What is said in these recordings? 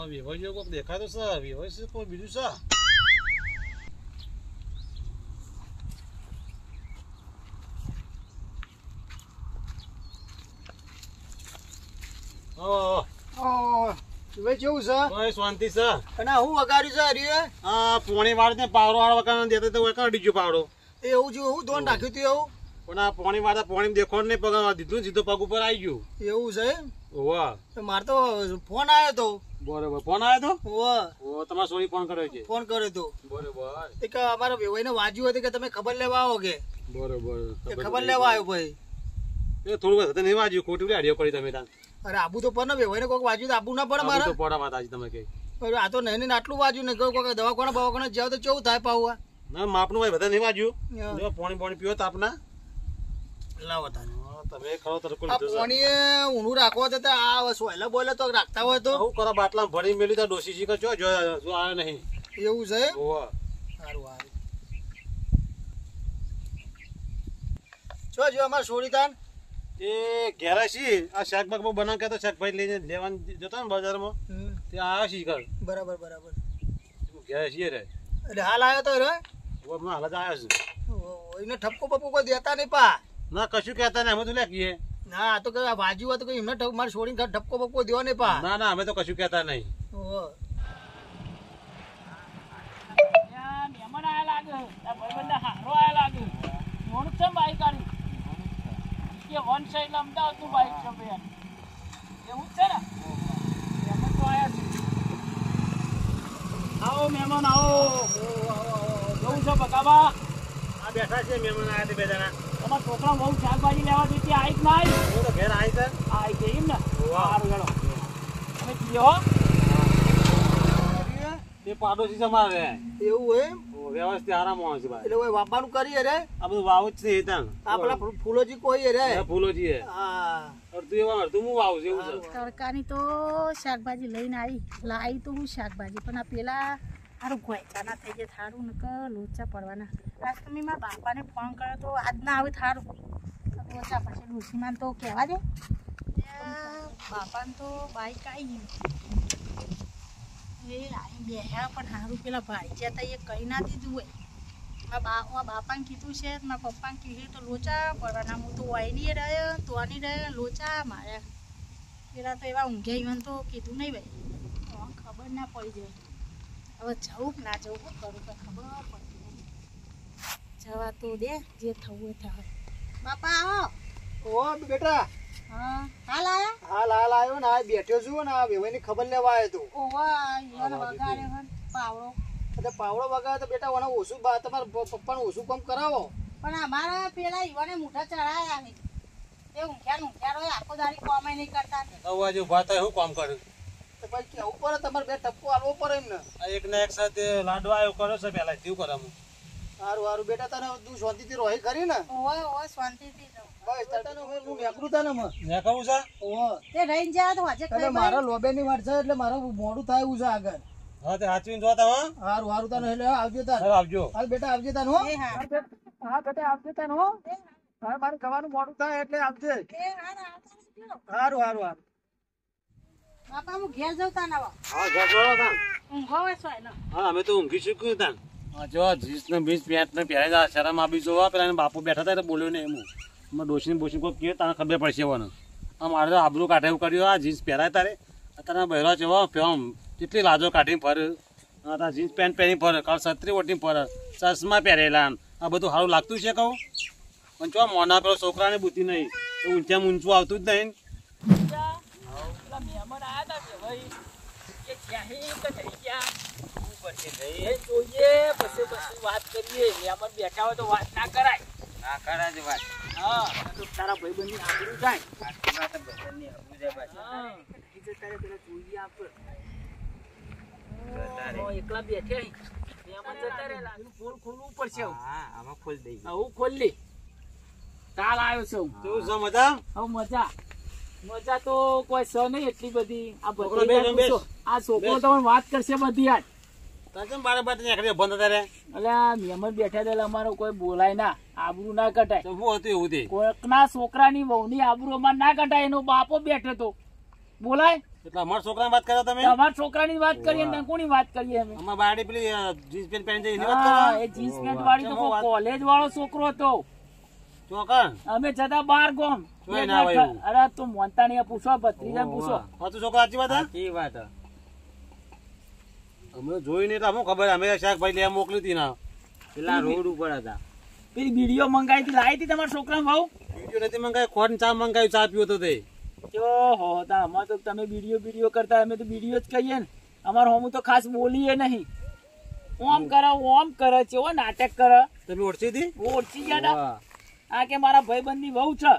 વિવાહ કોક દેખાતો છે વિવાહ છે કોઈ બીજું છે શાંતિ છે અને હું વગાડ્યું છે પોણી વાળ ને પાવડો વાળો વગાડ દેતો તો કાઢી ગયો પાવડો એવું જો હું ધોન રાખ્યું તું એવું પણ આ પોણી વાળા પોણી દેખો નહીં પગ દીધું સીધો પગ ઉપર આવી ગયું એવું છે વાહ મારે તો ફોન આવ્યો તો બરોબર ફોન આવ્યો તો વાહ તમારા સોરી ફોન કર્યો છે ફોન કર્યો તો બરોબર એક અમારા વેવાઈને વાજ્યું હતું કે તમે ખબર લેવા આવો કે બરોબર ખબર લેવા આવ્યો ભાઈ એ થોડું વધારે નહીં વાજ્યું ખોટું હાડીઓ કરી તમે તાન અરે આબુ તો પણ વેવાઈને કોઈક વાજ્યું તો આબુ ના પડે મારે તો પોડા વાત આજે તમે કઈ આ તો નહીં આટલું વાજ્યું ને કોઈ દવાખાના જાવ તો કેવું થાય પાવું ના માપનું ભાઈ બધા નહીં વાજ્યું જો પાણી પીવો તાપના લાવો તમે ખરો તરકો આ પાણી ઊંડું રાખવો તો આ સોયલા બોલે તો રાખતા હોય તો હું કરો બાટલા ભરી મેલી તો ડોસી શીખો છો જો આવે નહીં એવું છે ઓવા સારું સારું જો અમાર સોરીદાન એ ઘેરાશી આ શાકભાગ બનાવ કે તો શાકભાજી લઈને લેવાનું જતો ને બજારમાં તે આવ્યો શી કર બરાબર બરાબર ઘેરાશી રે એટલે હાલ આવ્યો તો રે હાલ જ આવ્યો છું એને ઠપકો પપ્પો કોઈ દેતા નહીં પા ના કશું કહેતા નહીં અમે તો લે કહીએ ના તો કઈ બાજુ હોય તો કઈ એમને મારે છોડીને ઠપકો પપ્પો દેવા નહીં પા ના અમે તો કશું કહેતા નહીં મહેમાન આયા લાગે ભાઈબંધ હારો આયા લાગે મોણ છે બાઈક આવી કે વન સાઈડ અમદાવાદ નું બાઈક છે ભાઈ એવું જ છે ને મહેમાન તો આયા છે આવો મહેમાન આવો જવું છે બકાબા આ બેઠા છે મહેમાન આવ્યા તે બે જણા તમારા છોકરા બહુ શાકભાજી લેવા દેતી આવી જ ના આવી હું તો ઘેર આવી છે આવી ગઈ એમ ને સારું ગણો તમે કીધો એ પાડોશી છે મારે એવું એમ વ્યવસ્થિત આરામ આવે છે ભાઈ એટલે કોઈ વાપવાનું કરીએ રે આ બધું વાવ જ છે એ ત્યાં આપડા ફૂલોજી કોઈ રે ફૂલોજી હે હા અડધું એવા અડધું હું વાવું છું એવું છે તડકાની તો શાકભાજી લઈને લાવી તો હું શાકભાજી પણ આ પેલા સારું ગોયચાના થઈ જાય થારું ને લોચા પડવાના આજ તો મેં મારા બાપાને ફોન કર્યો તો આજ ના આવે થારું લોચા પછી ડોસીમાન તો કહેવા દે બાપાને તો બાઈક આવી ગયું એ લાવી બેહ્યા પણ સારું પેલા ભાઈ જતા એ કહી ના દીધું હોય મારા બાપાને કીધું છે મારા પપ્પાને કીધું તો લોચા પડવાના હું તો વાયની રહ્યો તોની રહ્યો લોચા માર્યા પેલા તો એવા ઊંઘ્યા ઈવન તો કીધું નહીં ભાઈ ખબર ના પડી જાય હવે જવું કે ના જવું કરું તો ખબર પડતી નહીં જવા તો દે જે થવું એ થાય બાપા આવો ઓ બેટા હા હાલ આયા હાલ આવ્યો ને આ બેઠ્યો છું ને આ વેવાઈની ખબર લેવા આવ્યો તું ઓવા ઈવન વગાડ્યો હન પાવડો એટલે પાવડો વગાડે તો બેટા મને ઓછું તમારા પપ્પાને ઓછું કામ કરાવો પણ અમારા પેલા ઈવાને મોઢા ચડાયા નહીં એ ઊંઘ્યા હોય આખો દાડી કોમાય નહીં કરતા અવાજ ઉભા થાય હું કામ કરું તો ભાઈ કેવું પડે તમારે બે ટપકો આલવો પડે એમને એક ને એક સાથે લાડવા આવ્યો કર્યો છે પેલા તેવું કરે હું સારું બેટા તને તું શાંતિથી રોહી ખરી ને ઓય શાંતિથી બસ તને હું મેકરું તને મેં કહું છે તે રહીને જાય તો વાજે એટલે મારા લોબેની વાત છે એટલે મારે મોડું થાય એવું છે આગળ હા તે હાચવીને જોતા હો સારું તને એટલે આવજો તાર આવજો હાલ બેટા આવજે તાર હો હા બેટા આવજે તને હો હા મારે જવાનું મોડું થાય એટલે આવજે સારું બાપા હું ઘેર જઉં તા નવા હા જતો તા ઊંઘો હોય સોય ને હા અમે તો ઊંઘી શીખ્યું તા હા જો જીન્સ ને બીસ પેન્ટ ને પહેરે શરમ આપી જોવા પેલા બાપુ બેઠા હતા બોલ્યો ને એમ અમે ડોસી બોસી કોઈ કહે તને ખબર પડશે એવાનું આ મારે તો આબરું કાઢે એવું કર્યું આ જીન્સ પહેરાય તારે અત્યારે બહેરો જેવો ફેમ કેટલી લાજો કાઢીને ફરે જીન્સ પેન્ટ પહેરી ફરે કાલ છત્રી ઓઢીને ફરે ચશ્મા પહેરેલા આ બધું સારું લાગતું છે કહું પણ ચો મોના પેલો છોકરાને બુદ્ધિ નહીં તો ઊંચામાં ઊંચું આવતું જ નહીં મહેમાન આયા હતા ભાઈ એ ક્યાં તો થઈ ગયા જોઈએ પછી વાત કરીએ મહેમાન બેઠા હોય તો વાત ના કરાય જ વાત હા તો તારા ભાઈબંધની આબરૂ જાય એકલા બેઠે મહેમાન જતા રહેલા ફોન ખોલવું પડશે આમાં ખોલ દઈ હું ખોલી કાલ આવ્યો છું કેવું છે મજા હવે મજા તો કોઈ છે નહીં એટલી બધી આ છોકરો તમને વાત કરશે બધી યાર બારે બાર બંધ હતા એટલે મહેમાન બેઠા એટલે અમારો કોઈ બોલાય ના આબરૂ ના કટાય શું હતું એવું કોઈકના છોકરાની વહુની આબરૂ અમારે ના કટાય એનો બાપો બેઠો તો બોલાય એટલે અમારા છોકરાની વાત કરો તમે? તમારા છોકરાની વાત કરીએ ને કોની વાત કરીએ અમે? અમારા બાયડી પેલી જીન્સ પેન્ટ પહેરી જાય એની વાત હા, કરો? એ જીન્સ પેન્ટ વાળી તો કોલેજ વાળો છોકરો હતો. ચોકન અમે જતા 12 ગામ. તોય ના હોય એવું. અરે તું મોનતા નહીં, પૂછો ભત્રીજાને પૂછો. હતું છોકરા સાચી વાત હે? સાચી વાત હે. અમે જોઈ નહીં એટલે અમને ખબર અમે શાકભાજી લેવા મોકલી હતી ના પેલા રોડ ઉપર હતા. પેલી વિડીયો મંગાવી હતી, લાવી હતી તમારા છોકરા બહુ? વિડીયો નથી મંગાવી, ખોટ ચા મંગાવી, ચા પીવો તો તે ઓહો, અમાર તો તમે વિડીયો કરતા, અમે તો વિડીયો જ કહીએ ને. અમાર હોમું તો ખાસ બોલીએ નહીં. ઓમ કરે છે, ઓ નાટક કરે. તમે ઓળખી હતી? ઓળખી ગયા તા? વાહ. આ કે મારા ભાઈબંધની વહુ છે.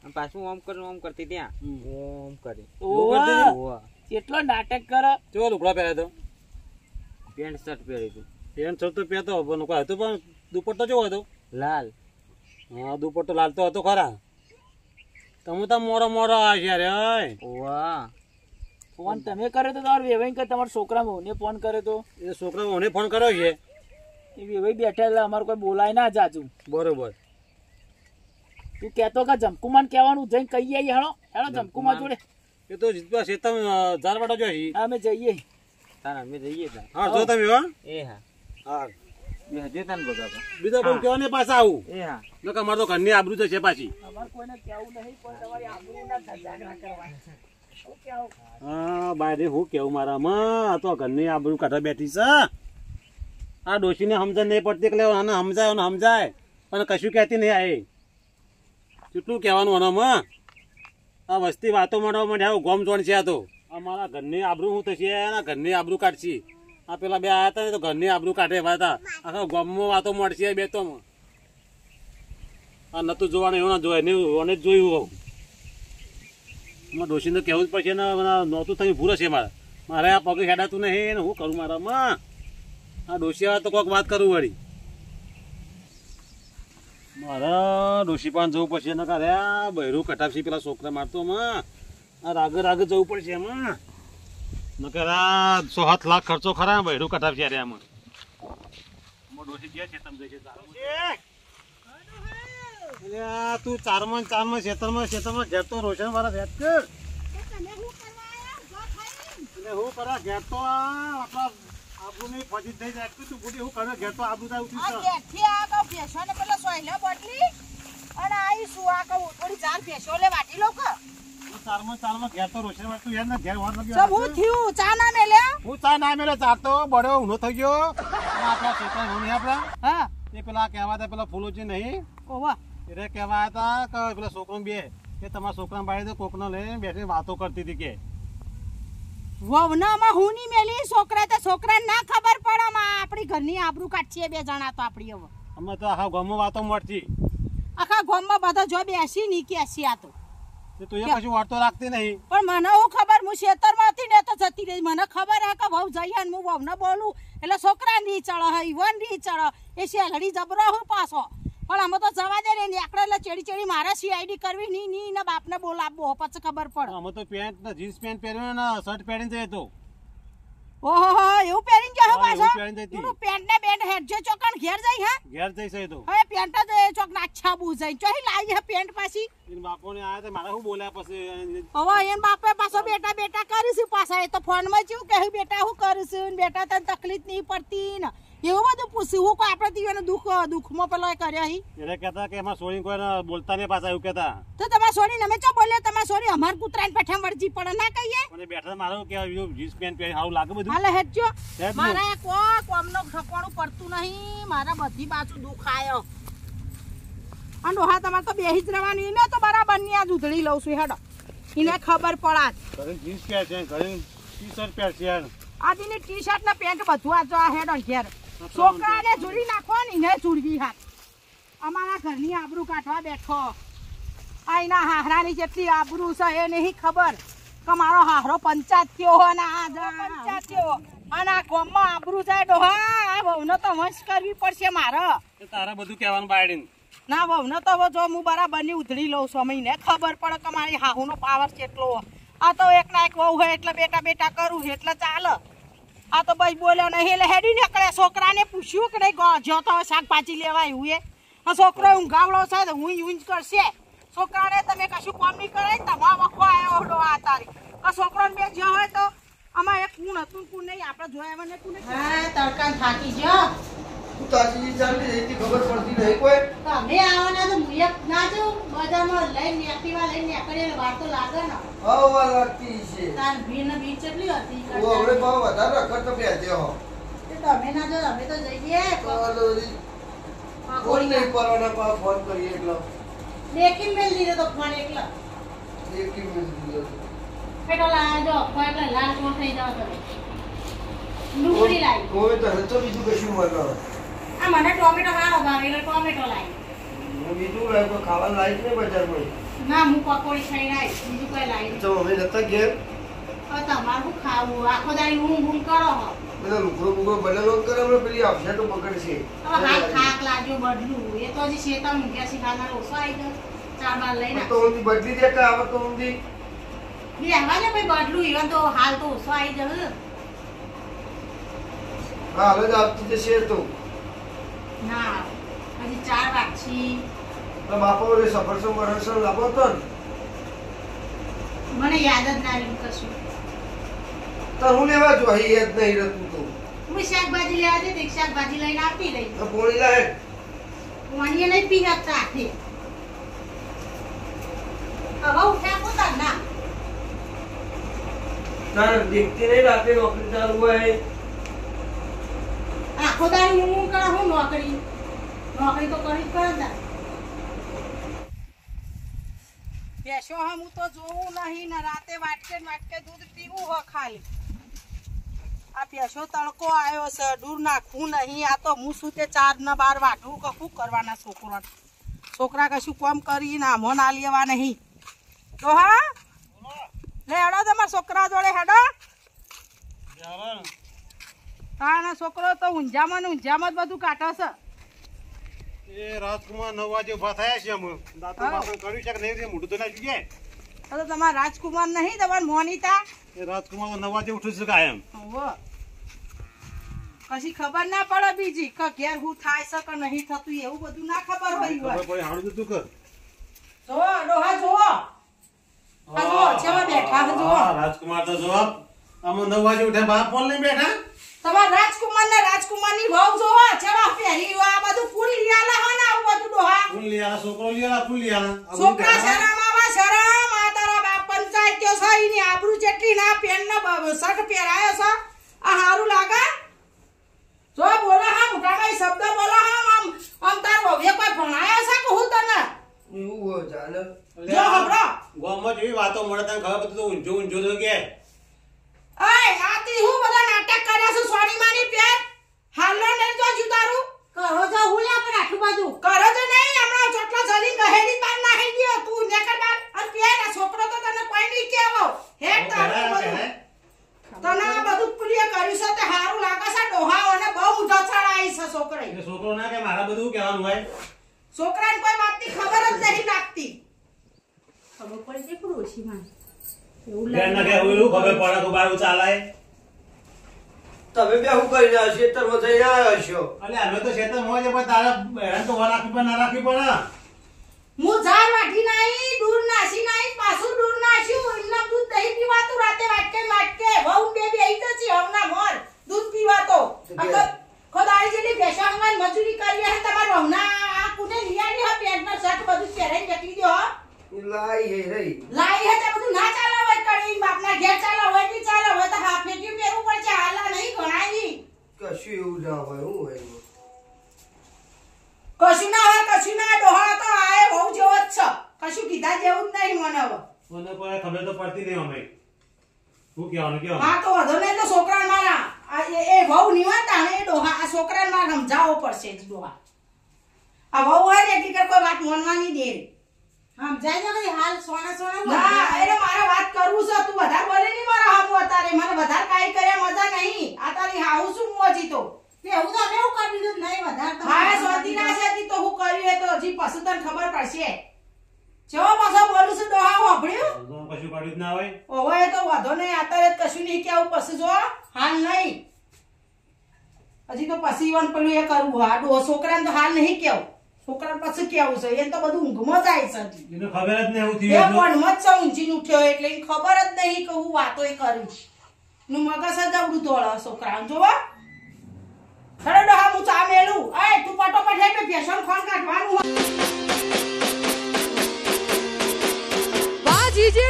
અને પાછું ઓમ કરતી ત્યાં ઓમ કરી. ઓહો, કેટલો નાટક કરે. કેવો લુગડા પહેર્યા તો? પેન્ટ શર્ટ પહેરી હતું પેન્ટ શર્ટ તો પહેરતો પણ કોઈ હતો, પણ દુપટ્ટો કેવો હતો? લાલ. હા, દુપટ્ટો લાલ તો હતો ખરા. તમે તો મોડો આવ્યા રે. વાહ. ફોન તમે કર્યો તો તમારે વેવાઈ કે તમારા છોકરા ને ફોન કર્યો તો? એ છોકરા મને ફોન કર્યો છે. એ વેવાઈ બેઠા એટલે અમારે કોઈ બોલાય ના જાજુ. બરોબર. તું કેતો કે જમકુમાન કહેવાનું જઈને કહી આવીએ. હેડો જમકુમાર જોડે. એ તો જીતવા શેતમ ઝારવાડા જોઈ. હા, અમે જઈએ. તારા અમે જઈએ તા. હા, જો તમે હો. એ હા. હા, બે હજે તને બગાડો. બીજા કોઈ કેવા નહીં પાછા આવું. એ હા. નકર અમારે તો ઘરની આબરૂ તો છે પાછી. અમારે કોઈને કહેવું નહીં, પણ તમારી આબરૂના ધજાગરા કરવાના. શું કહેવું? હા, બાયરે હું કેવું મારામાં, આ તો ઘરની આબરૂ કાઢવા બેઠી છે. આ ડોશીને સમજણ નહીં પડતી એટલે આને સમજાય પણ કશું કહેતી નહીં. આ કેટલું કહેવાનું આનામાં? આ વસ્તી વાતો માંડવા માંડે આવું ગોમ જોણ છે. આ તો અમારા ઘરની આબરૂ શું થશે? એના ઘરની આબરૂ કાઢશે. આ પેલા બે આવ્યા હતા ને તો ઘરની આબરૂ કાઢે હતા. આખા ગામમાં વાતો મળશે બે તો. આ નતું જોવાનું એવું ના જોવાય ને જ જોયું હોઉં. એમાં ડોશીને તો કહેવું જ પડશે ને. નહોતું થયું ભૂરો છે મારે આ પગે હેડાતું નહીં ને હું કરું મારામાં. આ ડોશી આવે તો કોઈક વાત કરું વળી. મારા ડોશી પણ જવું પડશે ને કારે આ બહેરું કટાવશે પેલા છોકરા મારતો માં. આ રાગે જવું પડશે એમાં. નકર આ 100 લાખ ખર્ચો ખરા બહેરું કટાવશે અરે આમાં. ડોશી કે છે તમે જશે તું ચારમાં ખેતરમાં ઘેર તો રોશન વાળા રેત કર. હું કરા ઘેર તો આપણા આબુ નહીં ફજી થઈ જાય. તું બુડી હું કરે ઘેર તો આબુ થાય ઉઠી છે. બેઠી આ કહું ભેંસો ને પેલો સોયલા બોટલી અને આઈ શું આ કહું થોડી જાર ભેંસો લે વાટી લો કે ચારમાં ઘેર તો રોશન વાળા તું યાર ને ઘેર વાર લાગ્યો. સબ હું થયું ચા ના મેલ્યા હું ચા ના મેલે ચાર તો બડ્યો ઊનો થઈ ગયો. આપણા છોકરા નહીં આપણા હા એ પેલા કહેવા હતા પેલા ફૂલોજી નહીં ઓવા એટલે કહેવા હતા કે પેલા છોકરો બે કે તમારા છોકરા બાઈ તો કોકનો લઈને બેઠી વાતો કરતી હતી કે વવનામાં હું ની મેલી છોકરા તો છોકરાને ના ખબર પડે માં આપણી ઘરની આબરૂ કાઢીએ બે જણા તો આપણી હવે અમે તો આખા ગામમાં વાતો મળતી. આખા ગામમાં બધા જો બેસી ની કેસી આ તો તું એ કશું વાર્તો રાખતી નહીં. પણ મને હું ખબર હું ખેતરમાં હતી ને તો જતી રહી. મને ખબર હે કે વહુ જઈએ ને હું વહુને બોલું એટલે છોકરા ની ચડે હે ઈવન ની ચડે એ શેલડી જબરો હું પાછો. પણ અમે તો જવા દે ને આકડે એટલે ચેડી મારા સીઆઈડી કરવી ની ને બાપને બોલાવવો પછી ખબર પડે. અમે તો પેન્ટ ને જીન્સ પેન્ટ પહેર્યું ને શર્ટ પહેરીને જઈએ તો. ઓહો એવું પહેરીને ગયો પાછો. એવું પહેરીને જતી. તું પેન્ટ ને બેન્ટ હેડજો ચોકન ઘેર જઈ હે ઘેર જઈશ તો હવે પેન્ટ જ ચોક નાચ્છા બુ જઈ ચોહી લાવી હે પેન્ટ પાછી. એના બાપોને આયા તો મારા શું બોલ્યા પછી હવે એન બાપે પાછો બેટા કરીશું પાછા. એ તો ફોનમાં જેવું કહ્યું બેટા હું કરીશું બેટા તને તકલીફ નહીં પડતી ને એવું બધું પૂછ્યું. હું કોઈ આપણે તીઓને દુઃખમાં પેલો એ કર્યો હી એટલે કહેતા કે એમાં સોરી કોઈને બોલતા નહીં પાછા એવું કહેતા. તો તમારે સોરી અમે ચો બોલ્યો તમારે સોરી અમાર કૂતરાને પેઠા મરજી પડે ના કહીએ. મને બેઠા મારું કે જીન્સ પેન્ટ પહેરી સારું લાગે બધું. હાલે હેડજો હેડ ને. મારા કોમનો ઠકવાનું પડતું નહીં. મારા બધી બાજુ દુઃખ આયો અને ડોહા તમારે તો બેહી જ રહેવાનું. એને તો બરાબર ની આ દૂધડી લઉં છું હેડો એને ખબર પડાત. ઘરે જીન્સ પહેર છે ઘરે ટી શર્ટ પહેર છે. આદિની ટી શર્ટ ને પેન્ટ બધું આ જો આ હેડો ઘેર છોકરાને જોડી નાખો ને એને જોડવી હાથ. અમારા ઘરની આબરૂ કાઢવા બેઠો. આ એના હાહરાની જેટલી આબરૂ છે એ નહીં ખબર કે મારો હાહરો પંચાયત થયો હોય ને આ પંચાયત થયો અને આ ગામમાં આબરૂ જાય ડોહા. આ વહુને તો વંશ કરવી પડશે મારે. તારા બધું કહેવાનું બાયડીને. ના વહુને તો હવે જો હું બરાબરની ઉધડી લઉં છું. મને ખબર પડે કે મારી હાહુનો પાવર કેટલો. આ તો એક ના એક વહુ હોય એટલે બેટા કરું એટલે ચાલે. આ તો બસ બોલ્યો નહીં એટલે હેડી નીકળે. છોકરાને પૂછ્યું કે નહીં જો તો શાકભાજી લેવા એવું એ છોકરો ઊંઘાવડો છે તો હું ઊંઘ કરશે. છોકરાને તમે કશું કામ નહીં કરે તમારા વખો આવ્યો આ તારી આ છોકરાને બે જ્યાં હોય તો આમાં એક કુણ હતું કુણ નહીં આપણે જોયા મને કુણ હા તડકા થાકી ગયો તાજી ચાલતી રહેતી ખબર પડતી નહીં કોઈ. તમે આવવાના તો હું એક ના જાઉં બજારમાં લઈને એક્ટિવા લઈને નીકળીને વાર તો લાગે ને હવા લાગતી છે. તાર ભીડ ને ભીડ કેટલી હતી ઓ હવે ભાવ વધારે રખડ તો બેઠે હો. તમે ના જો અમે તો જઈએ ફોન નહીં કરવાના પા ફોન કરીએ એટલો. લેકિન મેલ દીધો તો ફોન એકલો એક મિનિટ દીધો. પેટો લાજો ફોન એટલે લાલ કોણ થઈ જાવ તમે ડુંગળી લાવી હવે તો હે તો બીજું કશું મળે. આ મને ટોમેટો હારો ભાવે એટલે ટોમેટો લાવી હું બીજું લાવ્યો કોઈ ખાવાનું લાવી નહીં બજારમાં. ના હું પકોડી ખાઈને આવી બીજું કઈ લાવી તો અમે નતા ઘેર હવે તમારે શું ખાવું આખો દાડી ઊંઘ કરો હો બધા લુકડો બુકડો બનેલો કરે આપણે પેલી આપશે તો પકડશે. હવે હાલ ખાક લાગ્યો બદલું એ તો હજી શેતા ઊંઘ્યા શીખાના ઓછો આવી ગયો ચાર બાર લઈને તો ઊંધી બદલી દેતા આવે તો ઊંધી બે હવા ને ભાઈ બદલું ઈવન તો હાલ તો ઓછો આવી જશે હા હવે જ આપતી જશે તો. ના હજી 4 વાગછી તો બાપા ઓલે સફરસન બરસન લાવો તો ને. મને યાદ જ ના રહ્યું કશું તો હું લેવા જો અહીં યાદ નહીં રહેતું તો. હું શાકભાજી લેવા જતી શાકભાજી લઈને આપી રહી તો પોણી લાય. પાણી નહીં પી શકતા હાથે હવે ઉઠ્યા પોતા ના ના દેખતી નહીં રાતે નોકરી ચાલુ હોય. આખો દાડી હું કરે હું નોકરી તો કરી જ કરે ને બેસો હું તો જોવું નહીં ને રાતે વાટકે દૂધ પીવું હો ખાલી આ પેશો તડકો આવ્યો છે દૂર નાખવું નહીં આ તો હું શું તે 4 ને 12 વાટવું કે શું કરવાના છોકરા કશું કામ કરી ના મન આ લેવા નહીં તો હા લે હેડો તમારા છોકરા જોડે હેડો હા ના છોકરો તો ઊંઝામાં જ બધું કાઢો છે એ રાજકુમાર 9 વાગે ઉભા થયા છે અમે દાંતો બાપણ કર્યું છે કે નહીં રે મોઢું તો ના જોઈએ. તો તમારા રાજકુમાર નહીં તમારા મોનિતા એ રાજકુમાર 9 વાગે ઉઠું છે કાયમ. ઓહો કશી ખબર ના પડે બીજી કે ઘેર હું થાય છે કે નહીં થતું એવું બધું ના ખબર હોય ખબર પડી હાડું તું કર. જો ડોહા જો આ જો જેવા બેઠા છે જો હા, રાજકુમાર તો જવાબ અમે 9 વાગે ઉઠ્યા બાપ ફોન લઈને બેઠા. તમારા રાજકુમારની વહુ જો જેવા પહેરી આ બધું ફૂલ લીયાલા હો ને આવું બધું ડોહા ફૂલ લીયાલા છોકરો લીયાલા ફૂલ લીયાલા. છોકરા શરમ આવા શરમ આ તારા બાપ પંચાયત કે છે એની આબરૂ જેટલી ના પેન ના શર્ટ પહેરાયો છે આ હારું લાગે જો બોલા હા મોટાભાઈ શબ્દ બોલા હા આમ તાર વહુએ કોઈ ભણાયો છે કે હું તને એવું હોય જાને. જો હબરો ગામમાં જેવી વાતો મળે તને ખબર પડતી તો ઊંઝો તો કે ઓય આતી હું બધા નાટક કર્યા છે સોની માની પેન હાલો નહીં તો જુદારું કરો જો હું લે પણ આટલું બધું કરો તો નહીં હમણાં ચોટલો જલી ગહેડી બાર નાહી ગયો તું નેકર બાર અને પેન આ છોકરો તો તને કોઈ નહીં કહેવો હેડ તારું બધું તને આ બધું પુલિયા કર્યું છે તે હારું લાગે છે ડોહાઓને બહુ ઊંધો ચડાઈ છે છોકરી એ છોકરો ના કે મારા બધું કહેવાનું હોય. છોકરાને કોઈ વાતની ખબર જ નહીં લાગતી ખબર પડી છે પડોશીમાં એવું ઘેર ના કે એવું ખબર પડે તો બારું ચાલાય. તમે બે શું કરી રહ્યા છો? ખેતરમાં જઈને આવ્યા છો. અલે અમે તો ખેતર મોજે પણ તારા હેરાન તો રાખવી પણ ના રાખવી પડે. હું ઝાર વાટી નાઈ દૂર નાસી નાઈ પાછું દૂર નાસ્યું એમના દૂધ નહીં પીવાતું રાતે વાટકે વહુ બે બેહી જશે હમણાં મોર દૂધ પીવાતો ખોદાઈ જેલી બેસા હંગાઈ મજૂરી કરી હે તમાર વહુના આ કુને લીયાની હે પેટનો શર્ટ બધું પહેરાઈને જતી દો લાઈ હે રહી. લાઈ હે તે બધું ના ચાલે હોય કરી બાપના ઘેર ચાલે હોય કે ચાલે હોય તો હા ફેંક્યું પહેરવું પડશે હાલા નહીં ઘણાઈ કશું એવું ના હોય. શું હોય એમાં? કશું ના ડોહા તો આય બહુ જેવો જ છે કશું કીધા જેવું જ નહીં મને હવે મને કોઈ ખબર તો પડતી નહીં અમે શું કહેવાનું હા તો વધો નહીં તો છોકરા મારા એ વહુ નિવાતા ને એ ડોહા આ છોકરાને મારે સમજાવવો પડશે જ ડોહા આ વહુ હોય ને એટલી કોઈ વાત માનવાની દે સમજાય ને ભાઈ હાલ સોના ના એને મારે વાત કરવું છે તું વધારે બોલે નહીં મારા હામું અત્યારે મને વધારે કાઈ કર્યા મજા નહીં આ તારી હાઉ શું મોજી તો એવું તો અમે એવું કરી દીધું નહીં વધારે તો હા સોતી ના છે તો હું કર્યું એ તો હજી પછી તને ખબર પડશે જેવો પાછો બોલું છું ડોહા વાપર્યું કશું કાઢ્યું જ ના હોય. ઓવે એ તો વાંધો નહીં અત્યારે કશું નહીં કેવું પછી જો હાલ નહીં હજી તો પછી ઈવન પેલું એ કરવું હા છોકરાને તો હાલ નહીં કેવું છોકરા પછી કેવું છે એને તો બધું ઊંઘમાં જાય છે હજી. એને ખબર જ નહીં એવું એ થયું મનમાં જ છે ઊંઘીને ઉઠ્યો એટલે એને ખબર જ નહીં કે હું વાતો કરી નું મગજ જ જબડું તોળે છોકરા જોવા ખરે ડોહા હું ચા મેલું એ તું પટોપટ હે ફેશન ખોન કાઢવાનું વાજી જે